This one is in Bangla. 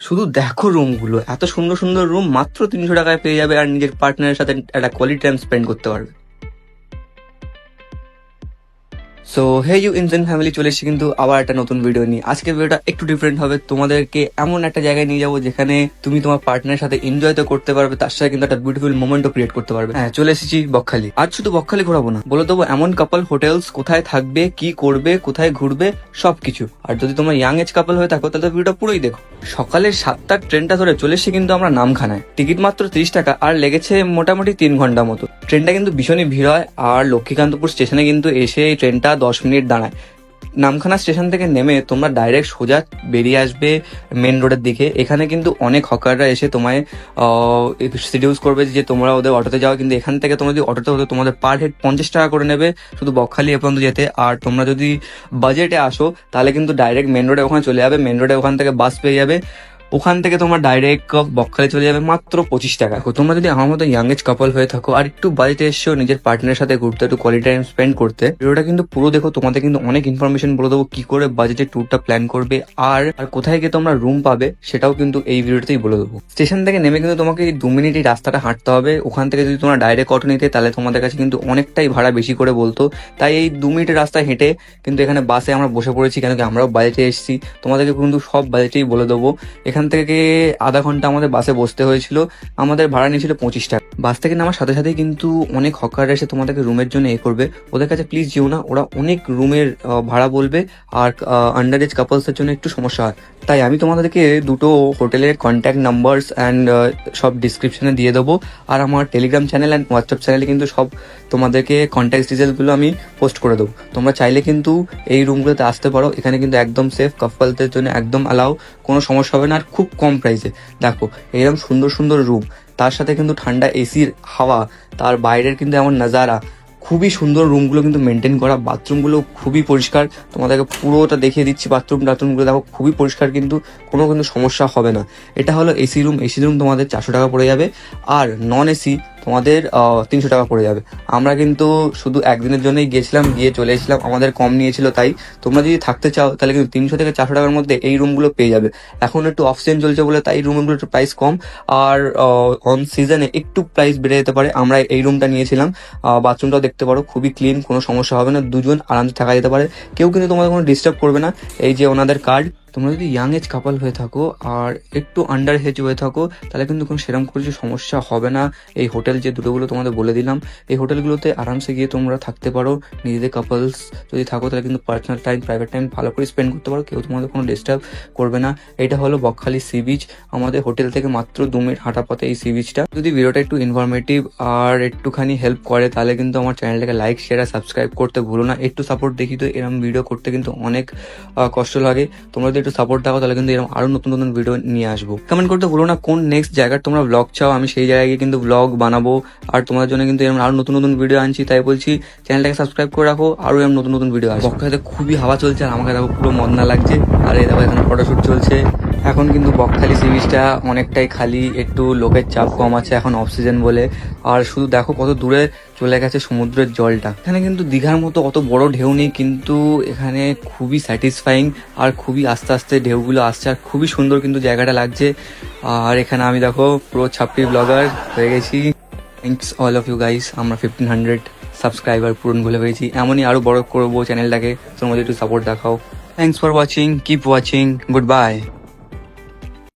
শুধু দেখো রুমগুলো, এত সুন্দর সুন্দর রুম মাত্র 300 টাকায় পেয়ে যাবে আর নিজের পার্টনারের সাথে একটা কোয়ালিটি টাইম স্পেন্ড করতে পারবে। সো হে ইউ ইনজেন ফ্যামিলি, চলে এসেছি কিন্তু আবার একটা নতুন ভিডিও নিয়ে। আজকের ভিডিওটা একটু ডিফারেন্ট হবে, তোমাদেরকে এমন একটা জায়গায় নিয়ে যাবো যেখানে তুমি তোমার পার্টনারের সাথে এনজয় তো করতে পারবে, তার সাথে কিন্তু একটা বিউটিফুল মোমেন্টও ক্রিয়েট করতে পারবে। হ্যাঁ, চলে এসেছি বকখালি। আর শুধু বকখালি ঘোরাবো না, বলে দেবো এমন কাপল হোটেলস কোথায় থাকবে, কি করবে, কোথায় ঘুরবে, সবকিছু। আর যদি তোমরা ইয়াং এজ কাপল হয়ে থাকো তাহলে ভিডিওটা পুরোই দেখো। সকালের 7টার ট্রেনটা ধরে চলে এসেছি কিন্তু আমরা নামখানায়। টিকিট মাত্র 30 টাকা আর লেগেছে মোটামুটি 3 ঘন্টা মতো। ট্রেনটা কিন্তু ভীষণই ভিড় হয় আর লক্ষ্মীকান্তপুর স্টেশনে কিন্তু এসে এই ট্রেনটা 10 মিনিট দাঁড়ায়। নামখানা স্টেশন থেকে নেমে তোমরা ডাইরেক্ট সোজা বেরিয়ে আসবে মেন রোডের দিকে। এখানে কিন্তু অনেক হকাররা এসে তোমায় সিডিউস করবে যে তোমরা ওদের অটোতে যাও, কিন্তু এখান থেকে তোমরা যদি অটোতে হতো তোমাদের পার হেড 50 টাকা করে নেবে শুধু বকখালি এ পর্যন্ত যেতে। আর তোমরা যদি বাজেটে আসো তাহলে কিন্তু ডাইরেক্ট মেন রোডে ওখানে চলে যাবে, মেন রোডে ওখান থেকে বাস পেয়ে যাবে, ওখান থেকে তোমরা ডাইরেক্ট বকখালি চলে যাবে মাত্র 25 টাকা। তোমরা যদি আমার মতো ইয়াং এজ কাপল হয়ে থাকো আর একটু বাজেটে এসছো নিজের পার্টনারের সাথে ঘুরতে, একটু কোয়ালিটি টাইম স্পেন্ড করতে, ভিডিওটা কিন্তু পুরো দেখো। তোমাদের কিন্তু অনেক ইনফরমেশন বলে দেবো কি করে বাজেটে ট্যুরটা প্ল্যান করবে আর কোথায় গিয়ে তোমরা রুম পাবে সেটাও কিন্তু এই ভিডিওতেই বলে দেবো। স্টেশন থেকে নেমে কিন্তু তোমাকে 2 মিনিট এই রাস্তাটা হাঁটতে হবে। ওখান থেকে যদি তোমরা ডাইরেক্ট অটো নিতে তাহলে তোমাদের কাছে কিন্তু অনেকটাই ভাড়া বেশি করে বলতো। তাই এই 2 মিনিটের রাস্তা হেঁটে কিন্তু এখানে বাসে আমরা বসে পড়েছি, কেন কি আমরাও বাজেটে এসেছি। তোমাদেরকে কিন্তু সব বাজেটেই বলে দেবো। এখান থেকে আধা ঘন্টা আমাদের বাসে বসতে হয়েছিল, আমাদের ভাড়া নিয়েছিল 25 টাকা। বাস থেকে নামার সাথে সাথেই কিন্তু অনেক হকার এসে তোমাদেরকে রুমের জন্য করবে। ওদের কাছে প্লিজ যেও না, ওরা অনেক রুমের ভাড়া বলবে আর আন্ডার এজ কাপলসের জন্য একটু সমস্যা হয়। তাই আমি তোমাদেরকে দুটো হোটেলের কন্ট্যাক্ট নাম্বারস অ্যান্ড সব ডিসক্রিপশনে দিয়ে দেবো। আর আমার টেলিগ্রাম চ্যানেল অ্যান্ড হোয়াটসঅ্যাপ চ্যানেলে কিন্তু সব তোমাদেরকে কন্ট্যাক্ট ডিটেলসগুলো আমি পোস্ট করে দেবো। তোমরা চাইলে কিন্তু এই রুমগুলোতে আসতে পারো, এখানে কিন্তু একদম সেফ, কাপলদের জন্য একদম অ্যালাউ, কোনো সমস্যা হবে না আর খুব কম প্রাইসে। দেখো এরকম সুন্দর সুন্দর রুম, তার সাথে কিন্তু ঠান্ডা এসির হাওয়া, তার বাইরের কিন্তু এমন নাজারা, খুবই সুন্দর রুমগুলো কিন্তু মেনটেন করা, বাথরুমগুলো খুবই পরিষ্কার। তোমাদেরকে পুরোটা দেখিয়ে দিচ্ছি, বাথরুমগুলো দেখো খুবই পরিষ্কার, কিন্তু কোনো সমস্যা হবে না। এটা হলো এসি রুম তোমাদের 400 টাকা পড়ে যাবে আর নন এসি তোমাদের 300 টাকা পড়ে যাবে। আমরা কিন্তু শুধু একদিনের জন্যই গিয়েছিলাম, গিয়ে চলে এসেছিলাম, আমাদের কম নিয়েছিল। তাই তোমরা যদি থাকতে চাও তাহলে কিন্তু 300 থেকে 400 টাকার মধ্যে এই রুমগুলো পেয়ে যাবে। এখন একটু অফ সিজন চলছে বলে তাই রুমগুলো একটু প্রাইস কম, আর অন সিজনে একটু প্রাইস বেড়ে যেতে পারে। আমরা এই রুমটা নিয়েছিলাম, বাথরুমটাও দেখতে পারো খুবই ক্লিন, কোনো সমস্যা হবে না, দুজন আরামসে থাকা যেতে পারে, কেউ কিন্তু তোমাদের কোনো ডিস্টার্ব করবে না। এই যে ওনাদের কার্ড। তোমরা যদি ইয়াং এজ কাপল হয়ে থাকো আর একটু আন্ডার এজ হয়ে থাকো তাহলে কিন্তু কোনো সেরকম কিছু সমস্যা হবে না। এই হোটেল যে দুটোগুলো তোমাদের বলে দিলাম, এই হোটেলগুলোতে আরামসে গিয়ে তোমরা থাকতে পারো। নিজেদের কাপলস যদি থাকো তাহলে কিন্তু পার্সোনাল টাইম, প্রাইভেট টাইম ভালো করে স্পেন্ড করতে পারো, কেউ তোমাদের কোনো ডিস্টার্ব করবে না। এটা হলো বকখালি সি বিচ, আমাদের হোটেল থেকে মাত্র 2 মিনিট হাঁটা পথে এই সি বিচটা। যদি ভিডিওটা একটু ইনফরমেটিভ আর একটুখানি হেল্প করে তাহলে কিন্তু আমার চ্যানেলটাকে লাইক, শেয়ার আর সাবস্ক্রাইব করতে ভুলো না। একটু সাপোর্ট দেখি তো, এরকম ভিডিও করতে কিন্তু অনেক কষ্ট লাগে। তোমরা যদি একটু সাপোর্ট থাকো তাহলে কিন্তু এরকম আরো নতুন নতুন ভিডিও নিয়ে আসবো। কমেন্ট করতে ভুলো না কোন নেক্সট জায়গার তোমরা ব্লগ চাও, আমি সেই জায়গায় গিয়ে কিন্তু ব্লগ বানাবো আর তোমাদের জন্য কিন্তু এরকম আরো নতুন নতুন ভিডিও আনছি। তাই বলছি চ্যানেলটাকে সাবস্ক্রাইব করে রাখো, আরো এরকম নতুন নতুন ভিডিও আসবে। বকখালিতে খুবই হাওয়া চলছে আর আমাকে দেখো পুরো মদনা লাগছে। আর এই দেখো এখানে ফটোশুট চলছে। এখন কিন্তু বকখালি সি বিচটা অনেকটাই খালি, একটু লোকের চাপ কম আছে এখন অফ সিজন বলে। আর শুধু দেখো কত দূরে চলে গেছে সমুদ্রের জলটা। এখানে কিন্তু দীঘার মতো অত বড় ঢেউ নেই, কিন্তু এখানে খুবই স্যাটিসফাইং আর খুবই আস্তে আস্তে ঢেউগুলো আসছে আর খুবই সুন্দর কিন্তু জায়গাটা লাগছে। আর এখানে আমি দেখো পুরো ছাপ্পি ব্লগার হয়ে গেছি। Thanks all of you guys, আমরা 1500 সাবস্ক্রাইবার পূরণ করে পেয়েছি। এমনই আরো বড় করবো চ্যানেলটাকে, তোমরা একটু সাপোর্ট দেখাও। Thanks for watching, keep watching, good bye.